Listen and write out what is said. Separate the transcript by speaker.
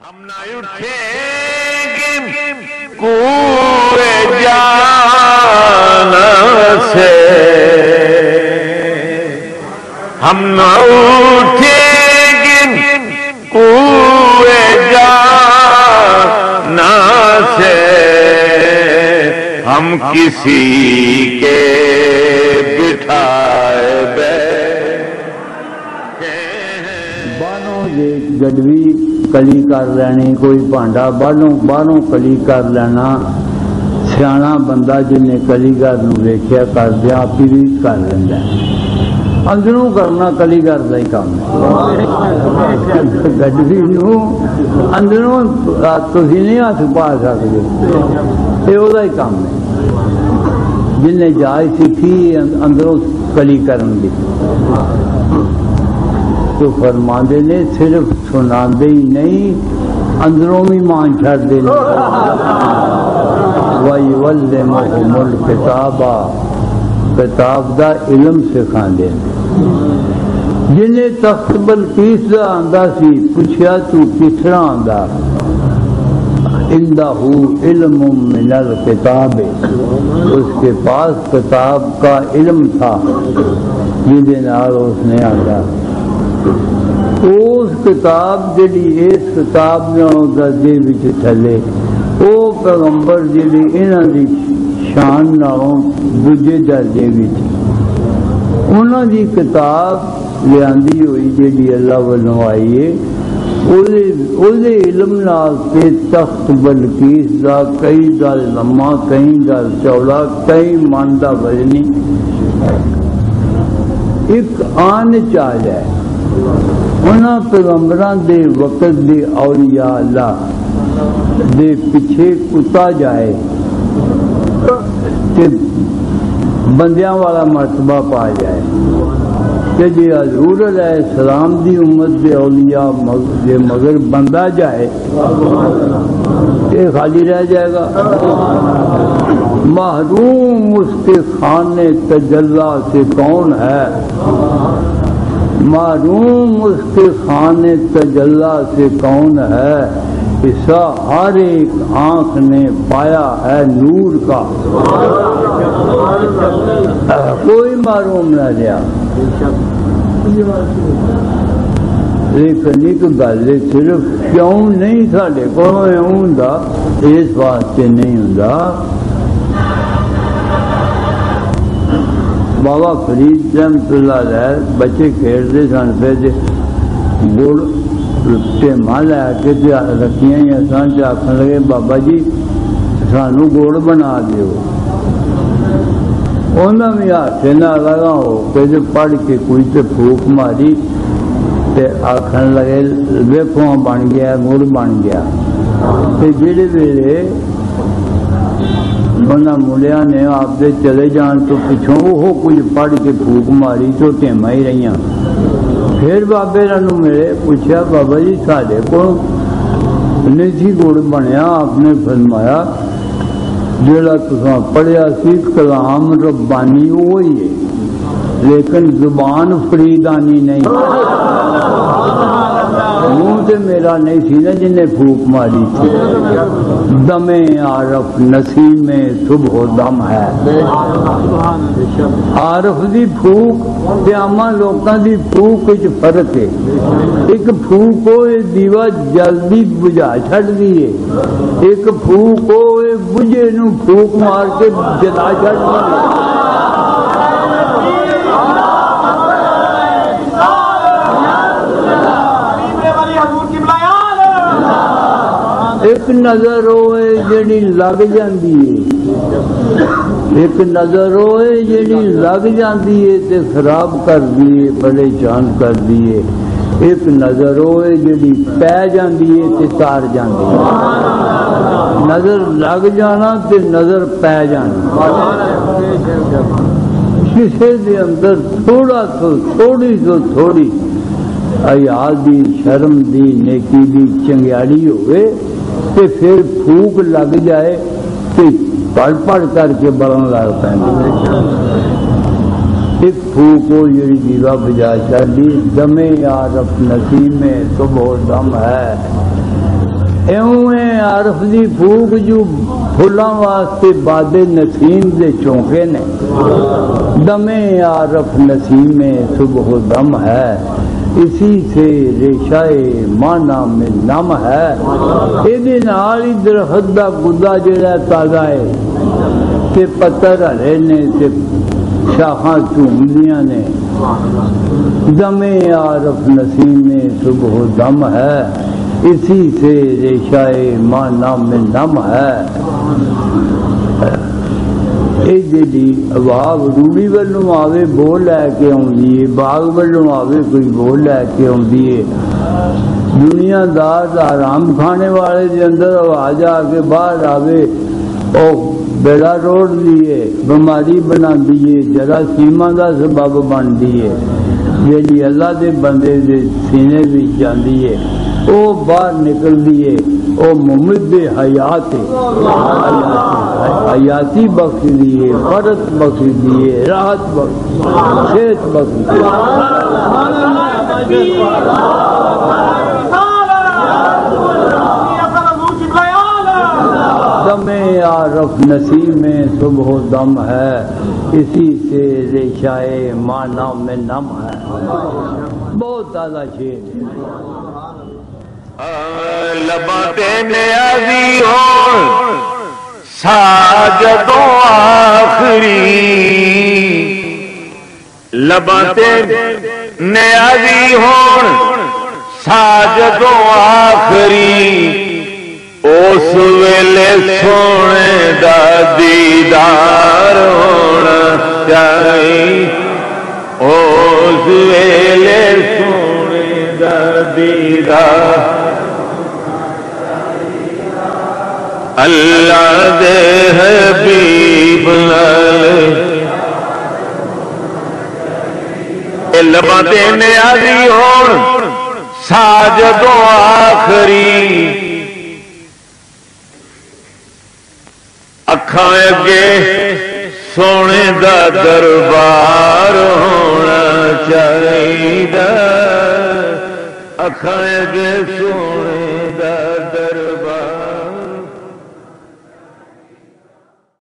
Speaker 1: ہم نہ اٹھیں گے کوئے جان سے، ہم نہ اٹھیں گے کوئے جان سے، ہم کسی کے بٹھائے
Speaker 2: باہروں یہ گڈوی کلی کر لینی، کوئی بانڈا باہروں کلی کر لینا، سیاح بندہ جن کلیگر ویکھیا کر دیا آپ ہی کر لینا، اندروں کرنا کلیگر کا ہی کام ہے۔ گڈوی اندروں تھی نہیں ہاتھ پا سکتے، یہ وہ ہی کام ہے جن جائز سیکھی اندروں کلی کرن دی۔ تو فرماندے نے صرف سناندے ہی نہیں اندروں بھی مان چھڑ دے وَيُعَلِّمُهُمُ الْكِتَابَ، کتاب دا علم سکھاندے جنہیں تخت بلقیس دا آندا سی، پوچھیا تو کس طرح آندا، عندہ علم من الکتاب، اس کے پاس کتاب کا علم تھا جنہیں نال اس نے آندا، اس کتاب جڑی اس کتاب درجے وچ تھلے، او پیغمبر جڑی انہاں دی شان نالوں دوجے درجے وچ، انہاں دی کتاب لیاندی ہوئی جڑی اللہ والوں آئی ہے، اودے علم نال تے تخت بلقیس دا کئی گل لمحہ، کئی گل چوڑا، کئی من دا وزنی ایک آن چاہ جائے۔ انہاں پیغمبران دے وقت دے اولیاء اللہ دے پیچھے کتا جائے کہ بندیاں والا مرتبہ پا جائے کہ جی حضور علیہ السلام دی امت دے اولیاء دے مگر بندہ جائے یہ خالی رہ جائے گا۔ محروم اس کے خانے تجلی سے کون ہے، معلوم اس کے خانے تجلی سے کون ہے، ایسا ہر ایک آنکھ نے پایا ہے نور کا، کوئی معلوم نہ رہا۔ لیکن ایک گل صرف کیوں نہیں ساڈے کولوں ہوندا، اس واسطے نہیں ہوندا بابا فرید رحمت اللہ علیہ بچے کھیلتے سن پہ گڑ ٹیما لے کے رکھیاں ہی سن، آخر لگے بابا جی سانو گڑ بنا دیو، انہوں بھی ہاتھ نہ لگا ہو کہ پڑھ کے کوئی تے پھوک ماری تے آخر لگے ویکھو بن گیا گڑ بن گیا۔ جہے ویلے انہوں منڈیا نے آپ دے چلے جان تو پچھوں وہ کچھ پڑھ کے پھوک ماری تو ٹیما ہی رہی۔ پھر بابے نو میرے پوچھا بابا جی ساڈے کو نہیں سی گڑ بنیا، آپ نے فرمایا جڑا تساں پڑھیا سی کلام ربانی وہی ہے لیکن زبان فریدانی نہیں، منہ تے میرا نہیں سی نا جن نے پھوک ماری تھی۔ دم عارف نسیم صبح و دم ہے، عارف دی پھوک تے عامہ لوکاں دی پھوک وچ فرق ہے۔ ایک پھوک ہوئے دیوا جلدی بجھا چھڑ دیئے، ایک پھوک ہوئے بجھے نو پھوک مار کے جلا چھڑ دیئے۔ ایک نظر ہوئے جڑی لگ جاندی ہے، ایک نظر ہوئے جڑی لگ جاندی ہے تے خراب کر دیے، پریشان کر دیے، ایک نظر ہوئے جڑی پہ جاندی ہے تے تار جاندی ہے۔ نظر لگ جانا تے نظر پہ جانا، کسی دے اندر تھوڑا تو تھوڑی حیا دی، شرم دی، نیکی دی چنگیاڑی ہوئے تے پھر پھوک لگ جائے تے پڑھ کر کے بڑھن لگ پہ۔ ایک پھوک ہو جڑی دیوا بجا چڑی، دم عارف نسیم صبح و دم ہے، ایویں عارف دی پھوک جو پھلاں واسطے باد نسیم دے چونکے نے، دمے عارف نسیم صبح و دم ہے، اسی سے ریشائے مانا میں نم ہے۔ یہ نال ہی درخت دا گدا جڑا تازہ ہے تے پتر ہرے نے تے شاخاں جھومدیاں نے، دمے عارف نسیم صبح و دم ہے، اسی سے ریشائے مانا میں نم ہے۔ یہ جی باغ روڑی والوں آوے بو لے کے آدھی ہے، باغ والوں آوے کوئی بو لے کے آدھی ہے، دنیا دار آرام کھانے والے دے اندر آواز آ کے باہر آوے، او بیڑا روڑ دیے، بیماری بنا دیے، جراثیماں دا سبب بن دیے، جی اللہ دے بندے دے سینے بھی جاندی ہے، او باہر نکل دیے، او ممد حیات حیاتی بخش دیے، فرت بخش دیے، راحت بخش، صحت بخش دیے۔ دم عارف نسیم صبح و دم ہے، اسی سے ریشائے مانا میں نم ہے۔ بہت زیادہ شعر
Speaker 1: لباتے نیازی ہوں ساجدوں آخری، لباتے نیازی ہوں ساجدوں آخری، اس ویلے سونے دا دیدار ہونا چاہیے، اس ویلے سونے دا دیدار اللہ دے حبیب نال لباں تے نیازی ہون ساجدوں آخری، اکھاں اگے سونے دا دربار ہونا چاہیے، اکھاں اگے سونے دا دربار